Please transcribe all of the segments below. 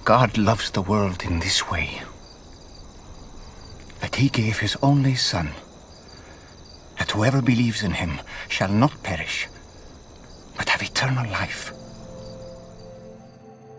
God loves the world in this way, that he gave his only Son, that whoever believes in him shall not perish, but have eternal life.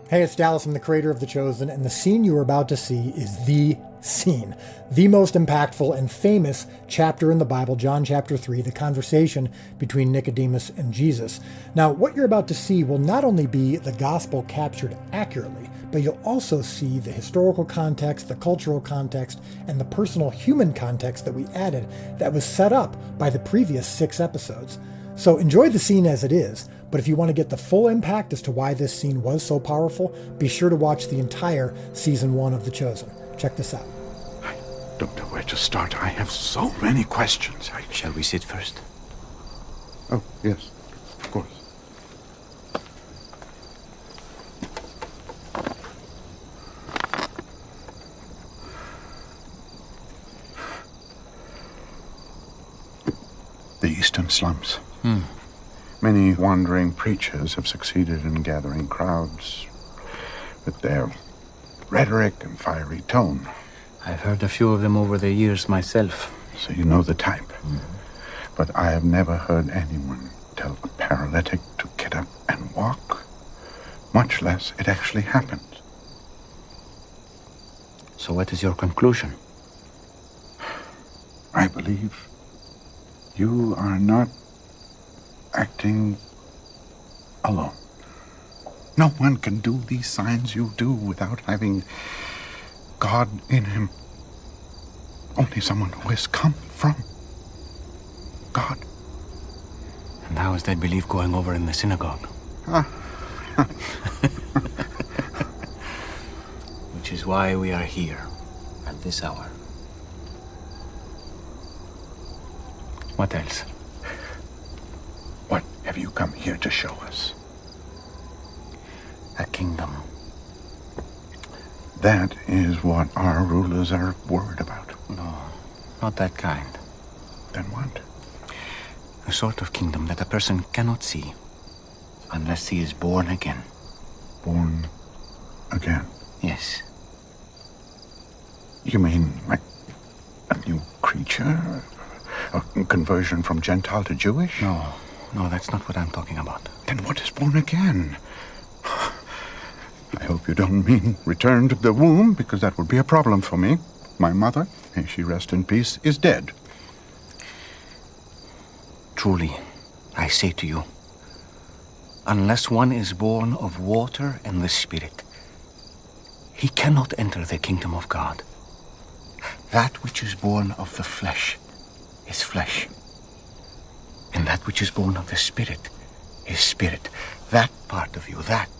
Hey, it's Dallas. I'm the creator of The Chosen, and the scene you are about to see is the scene, the most impactful and famous chapter in the Bible, John chapter 3, the conversation between Nicodemus and Jesus. Now, what you're about to see will not only be the gospel captured accurately, but you'll also see the historical context, the cultural context, and the personal human context that we added that was set up by the previous 6 episodes. So enjoy the scene as it is, but if you want to get the full impact as to why this scene was so powerful, be sure to watch the entire season 1 of The Chosen. Check this out. I don't know where to start. I have so many questions. Shall we sit first? Oh, yes, of course. The eastern slums. Many wandering preachers have succeeded in gathering crowds with their rhetoric and fiery tone. I've heard a few of them over the years myself. So you know the type. But I have never heard anyone tell a paralytic to get up and walk, much less it actually happened. So what is your conclusion? I believe you are not acting alone. No one can do these signs you do without having God in him. Only someone who has come from God. And how is that belief going over in the synagogue? Which is why we are here at this hour. What else? What have you come here to show us? A kingdom. That is what our rulers are worried about. No, not that kind. Then what? A sort of kingdom that a person cannot see unless he is born again. Born again? Yes. You mean like a new creature? A conversion from Gentile to Jewish? No, that's not what I'm talking about. Then what is born again? I hope you don't mean return to the womb, because that would be a problem for me. My mother, may she rest in peace, is dead. Truly, I say to you, unless one is born of water and the Spirit, he cannot enter the kingdom of God. That which is born of the flesh is flesh, and that which is born of the Spirit is spirit. That part of you, that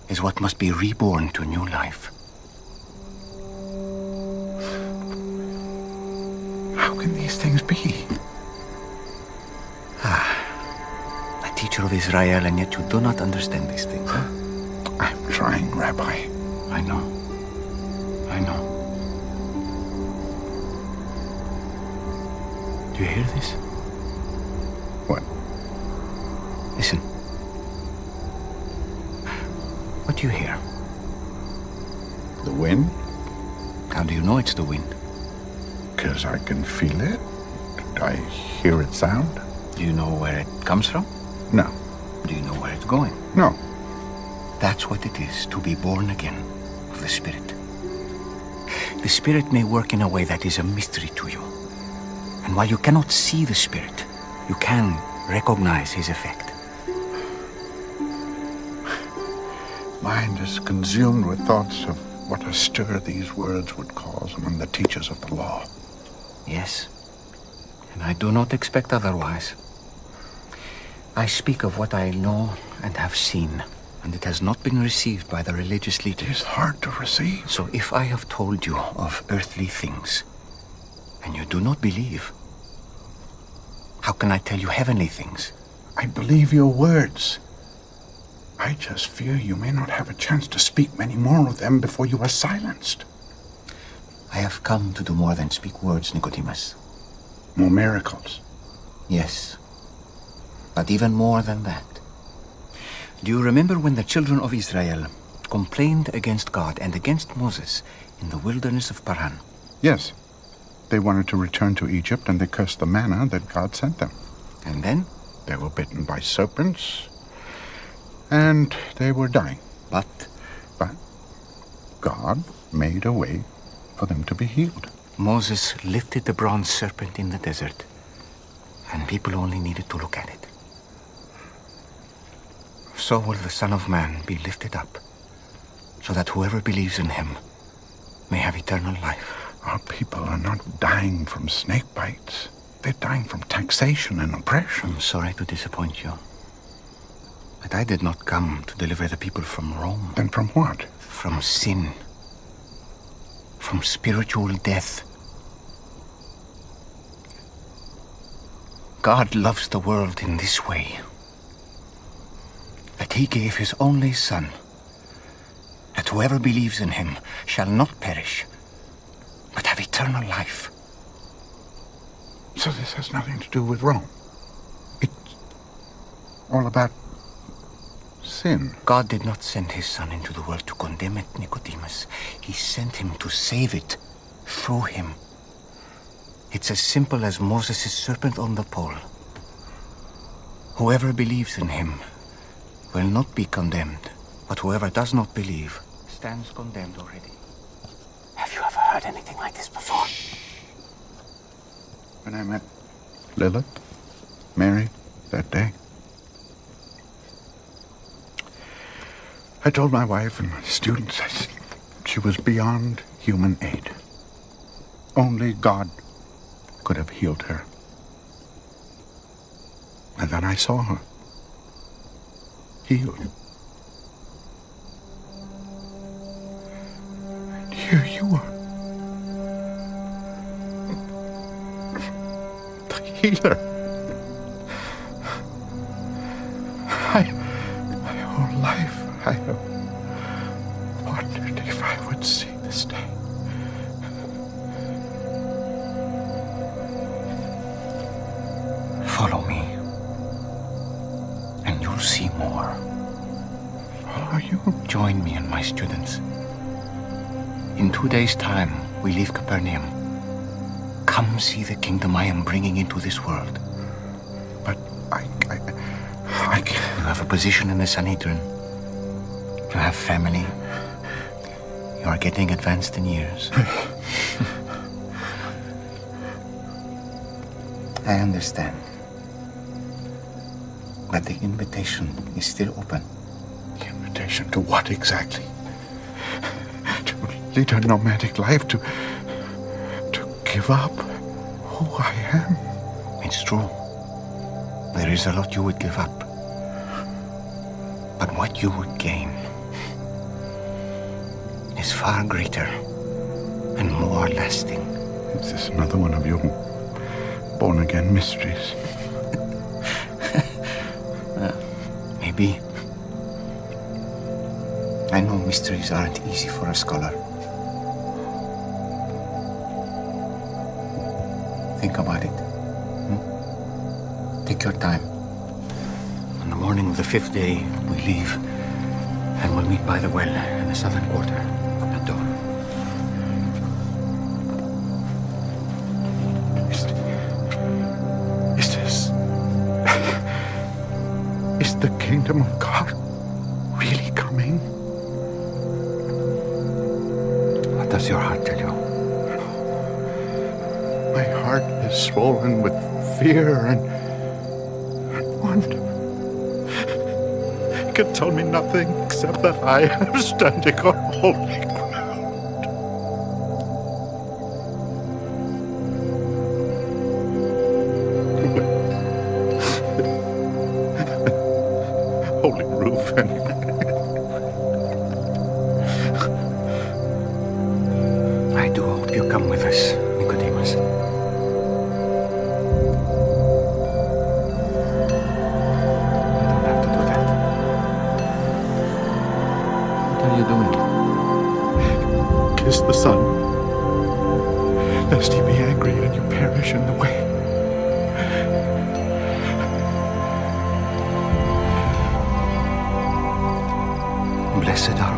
is what must be reborn to new life. How can these things be? A teacher of Israel, and yet you do not understand these things, huh? I'm trying, Rabbi. I know. Do you hear this? What? Listen. What do you hear? The wind? How do you know it's the wind? 'Cause I can feel it. I hear it sound. Do you know where it comes from? No. Do you know where it's going? No. That's what it is to be born again of the Spirit. The Spirit may work in a way that is a mystery to you. And while you cannot see the Spirit, you can recognize his effect. Mind is consumed with thoughts of what a stir these words would cause among the teachers of the law. Yes, and I do not expect otherwise. I speak of what I know and have seen, and it has not been received by the religious It leaders. is hard to receive. So if I have told you of earthly things, and you do not believe, how can I tell you heavenly things? I believe your words. I just fear you may not have a chance to speak many more of them before you are silenced. I have come to do more than speak words, Nicodemus. More miracles. Yes, but even more than that. Do you remember when the children of Israel complained against God and against Moses in the wilderness of Paran. Yes. They wanted to return to Egypt, and they cursed the manna that God sent them. And then? They were bitten by serpents, and they were dying. But God made a way for them to be healed. Moses lifted the bronze serpent in the desert, and people only needed to look at it. So will the Son of Man be lifted up, so that whoever believes in him may have eternal life. Our people are not dying from snake bites. They're dying from taxation and oppression. I'm sorry to disappoint you, but I did not come to deliver the people from Rome. Then from what? From sin. From spiritual death. God loves the world in this way, that he gave his only Son, that whoever believes in him shall not perish, but have eternal life. So this has nothing to do with Rome. It's all about sin. God did not send his Son into the world to condemn it, Nicodemus. He sent him to save it through him. It's as simple as Moses' serpent on the pole. Whoever believes in him will not be condemned, but whoever does not believe stands condemned already. Have you ever heard anything like this before? When I met Lilith, Mary, that day, I told my wife and my students she was beyond human aid. Only God could have healed her. And then I saw her healed. And here you are. The healer. My whole life I have wondered if I would see this day. Follow me, and you'll see more. Follow you? Join me and my students. In 2 days' time, we leave Capernaum. Come see the kingdom I am bringing into this world. But I can't. You have a position in the Sanhedrin. You have family. You are getting advanced in years. I understand. But the invitation is still open. The invitation to what exactly? To lead a nomadic life, to give up who I am. It's true. There is a lot you would give up. But what you would gain is far greater and more lasting. Is this another one of your born-again mysteries? Maybe. I know mysteries aren't easy for a scholar. Think about it. Take your time. On the morning of the 5th day, we leave, and we'll meet by the well in the southern quarter at dawn. Is the kingdom of God really coming? What does your heart tell you? My heart is swollen with fear and wonder. It can tell me nothing except that I am standing on holy ground. Holy roof anyway. I do hope you come with us, Nicodemus. You don't have to do that. What are you doing? Kiss the Son, lest he be angry and you perish in the way. Blessed are